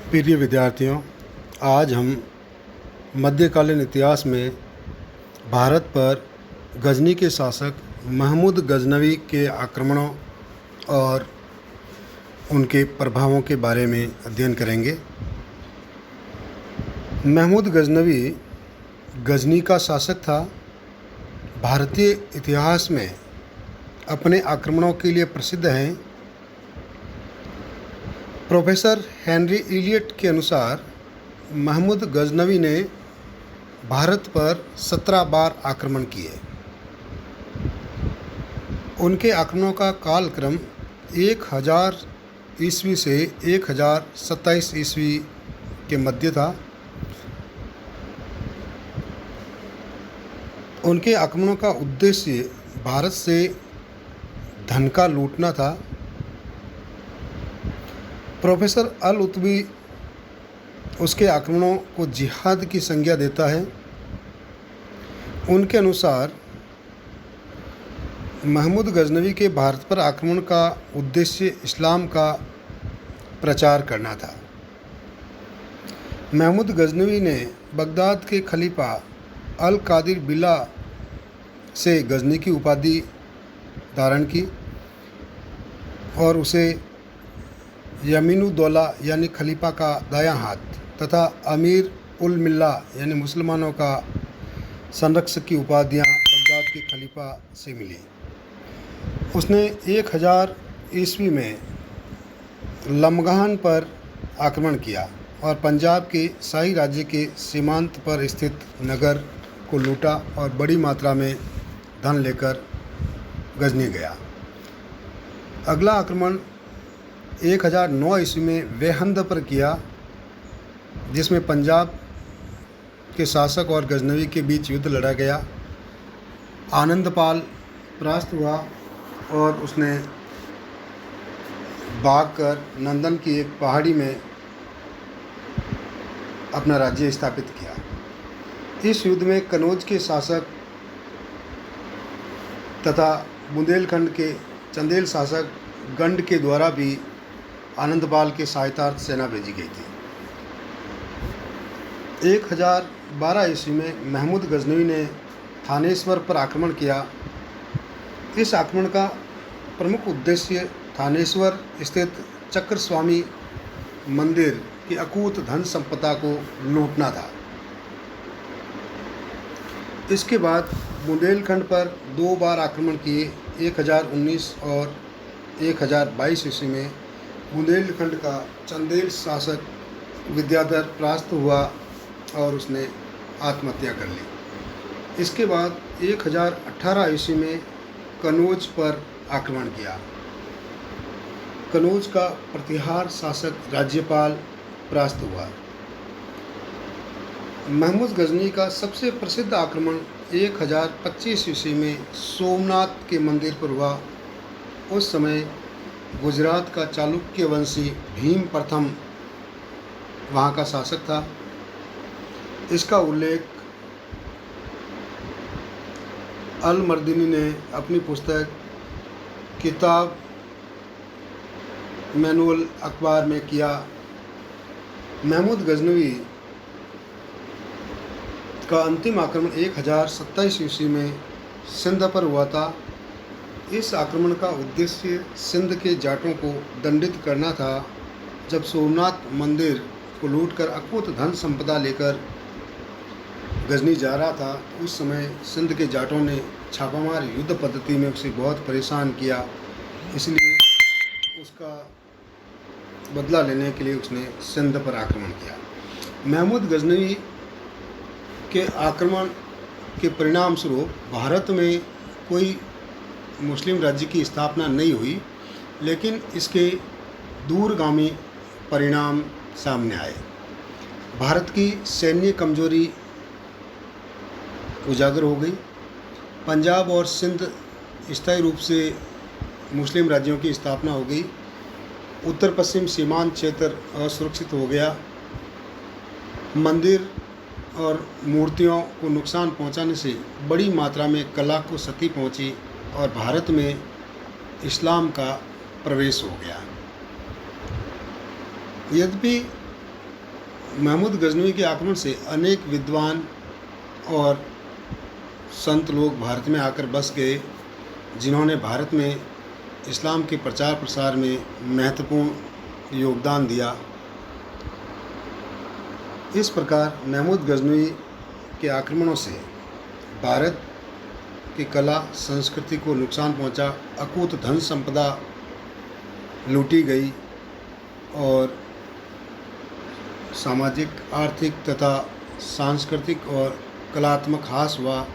प्रिय विद्यार्थियों, आज हम मध्यकालीन इतिहास में भारत पर गजनी के शासक महमूद गजनवी के आक्रमणों और उनके प्रभावों के बारे में अध्ययन करेंगे। महमूद गजनवी गजनी का शासक था। भारतीय इतिहास में अपने आक्रमणों के लिए प्रसिद्ध हैं। प्रोफेसर हेनरी इलियट के अनुसार महमूद गजनवी ने भारत पर 17 बार आक्रमण किए। उनके आक्रमणों का कालक्रम 1000 ईस्वी से 1027 ईस्वी के मध्य था। उनके आक्रमणों का उद्देश्य भारत से धन का लूटना था। प्रोफेसर अल उत्बी उसके आक्रमणों को जिहाद की संज्ञा देता है। उनके अनुसार महमूद गजनवी के भारत पर आक्रमण का उद्देश्य इस्लाम का प्रचार करना था। महमूद गजनवी ने बगदाद के खलीफा अल कादिर बिला से गजनी की उपाधि धारण की और उसे यमीनुद्दौला यानी खलीफा का दायां हाथ तथा अमीर उल मिल्ला यानी मुसलमानों का संरक्षक की उपाधियां बगदाद के खलीफा से मिली। उसने 1000 ईस्वी में लमगान पर आक्रमण किया और पंजाब के शाही राज्य के सीमांत पर स्थित नगर को लूटा और बड़ी मात्रा में धन लेकर गजनी गया। अगला आक्रमण 1009 ईस्वी में वेहंद पर किया, जिसमें पंजाब के शासक और गजनवी के बीच युद्ध लड़ा गया। आनंदपाल परास्त हुआ और उसने भागकर नंदन की एक पहाड़ी में अपना राज्य स्थापित किया। इस युद्ध में कनौज के शासक तथा बुंदेलखंड के चंदेल शासक गंड के द्वारा भी आनंदपाल के सहायतार्थ सेना भेजी गई थी। 1012 ईस्वी में महमूद गजनवी ने थानेश्वर पर आक्रमण किया। इस आक्रमण का प्रमुख उद्देश्य थानेश्वर स्थित चक्रस्वामी मंदिर की अकूत धन संपदा को लूटना था। इसके बाद बुंदेलखंड पर 2 बार आक्रमण किए। 1019 और 1022 ईस्वी में बुंदेलखंड का चंदेल शासक विद्याधर परास्त हुआ और उसने आत्महत्या कर ली। इसके बाद 1018 ईस्वी में कनौज पर आक्रमण किया। कनौज का प्रतिहार शासक राज्यपाल परास्त हुआ। महमूद गजनी का सबसे प्रसिद्ध आक्रमण 1025 ईस्वी में सोमनाथ के मंदिर पर हुआ। उस समय गुजरात का चालुक्य वंशी भीम प्रथम वहाँ का शासक था। इसका उल्लेख अल मर्दिनी ने अपनी पुस्तक किताब मैनुअल अखबार में किया। महमूद गजनवी का अंतिम आक्रमण 1027 ईस्वी में सिंध पर हुआ था। इस आक्रमण का उद्देश्य सिंध के जाटों को दंडित करना था। जब सोमनाथ मंदिर को लूटकर अकूत धन संपदा लेकर गजनी जा रहा था, उस समय सिंध के जाटों ने छापामार युद्ध पद्धति में उसे बहुत परेशान किया। इसलिए उसका बदला लेने के लिए उसने सिंध पर आक्रमण किया। महमूद गजनवी के आक्रमण के परिणाम स्वरूप भारत में कोई मुस्लिम राज्य की स्थापना नहीं हुई, लेकिन इसके दूरगामी परिणाम सामने आए। भारत की सैन्य कमजोरी उजागर हो गई। पंजाब और सिंध स्थायी रूप से मुस्लिम राज्यों की स्थापना हो गई। उत्तर पश्चिम सीमांत क्षेत्र असुरक्षित हो गया। मंदिर और मूर्तियों को नुकसान पहुंचाने से बड़ी मात्रा में कला को क्षति पहुंची और भारत में इस्लाम का प्रवेश हो गया। यद्यपि महमूद गजनवी के आक्रमण से अनेक विद्वान और संत लोग भारत में आकर बस गए, जिन्होंने भारत में इस्लाम के प्रचार प्रसार में महत्वपूर्ण योगदान दिया। इस प्रकार महमूद गजनवी के आक्रमणों से भारत की कला संस्कृति को नुकसान पहुंचा, अकूत धन संपदा लूटी गई और सामाजिक, आर्थिक तथा सांस्कृतिक और कलात्मक ह्रास हुआ।